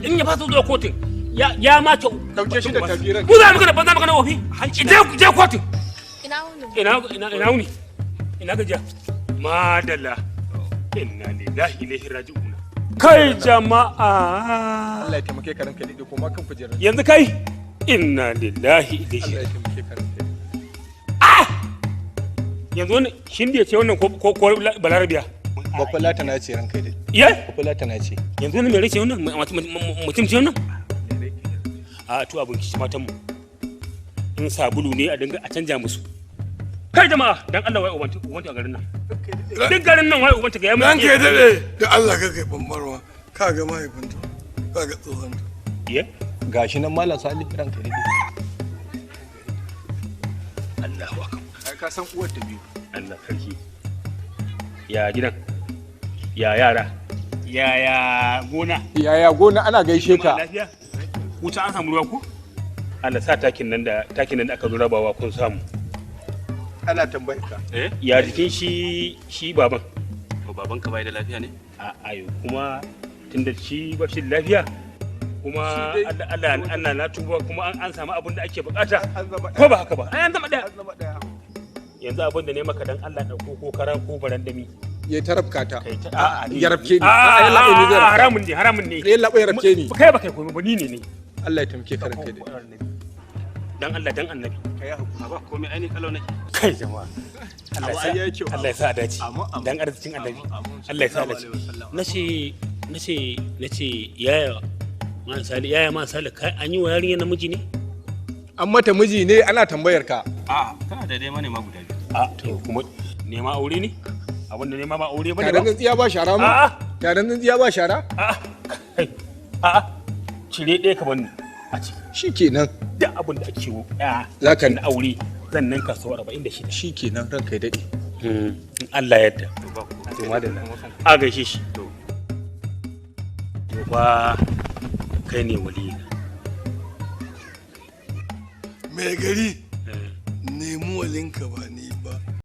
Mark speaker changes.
Speaker 1: in ya fasa zuwa kotun ya ma ta
Speaker 2: dauke shi da tabiran
Speaker 1: mu za mu kana banza magana ofi je kotun ina wuni ina gajiya madalla inna lillahi ilaihi raji'un kai jama'a
Speaker 2: Allah ya taimake ka ranka dade kuma kan kujerar
Speaker 1: yanzu kai inna lillahi ilaihi
Speaker 2: Allah ya taimake ka ranka
Speaker 1: yanzu wannan shin da ce wannan ko balarabiya
Speaker 2: bakulata na ce ranka dade bakulata na ce
Speaker 1: yanzu wannan me rake wannan mutum ce wannan a to abin kishi matan mu in sabulu ne a dinga a canja musu kai jama'a dan Allah wai ubanta a garin nan duk garin nan wai ubanta ga yamin
Speaker 3: dan ke dade da Allah ka kai bambarwa ka ga mahaifinta ka ga tsohonta
Speaker 2: gashi nan malam Salih ranka dade
Speaker 1: Allahu akbar
Speaker 2: ai ka san uwar ta biyu
Speaker 1: Allah sarki ya gidan ya yara yaya gona
Speaker 2: ana gaishe ka
Speaker 1: lafiya wuta an samu ruwa ku Allah sa takin nan da aka zo rabawa kun samu
Speaker 2: ana tambayar ka
Speaker 1: ya jikin shi baban
Speaker 4: ka bai da lafiya ne
Speaker 1: ayo kuma tunda shi ba shi lafiya kuma Allah na tuba kuma an samu abin da ake bukata ko ba haka ba ai an zama daya yanzu abin da ne maka dan Allah dauko ko kara ko barandami
Speaker 2: ya tarafka ta
Speaker 1: ya
Speaker 2: rafke ni haramun
Speaker 1: ne
Speaker 2: ya labo ya rafke ni
Speaker 1: kai ba kai komai ba ni ne
Speaker 2: Allah ya tamke ka ranka dade
Speaker 1: dan Allah dan annabi
Speaker 4: kai ba komai ai ni kalau nake
Speaker 1: kai jama'a Allah ya sa dace dan arzikin annabi Allah ya sa dace nace yaya man sali kai an yi wa yarinya namiji ne
Speaker 2: an mata miji ne ana tambayar ka
Speaker 4: kana da dai manema guda biyu
Speaker 1: to kuma nema aure ne abinda nema ba aure bane
Speaker 2: ba tsintsiya ba shara mu taron tsintsiya ba shara
Speaker 1: cire ɗaya ka bani a ciki
Speaker 2: shikenan
Speaker 1: duk abin da ake wo
Speaker 2: za ka
Speaker 1: na aure zan nan kaso 46
Speaker 2: shikenan ranka ya dade
Speaker 1: in Allah yadda to madalla a gaishe shi to ba kai ne wali
Speaker 3: mai gari nemi walinka ba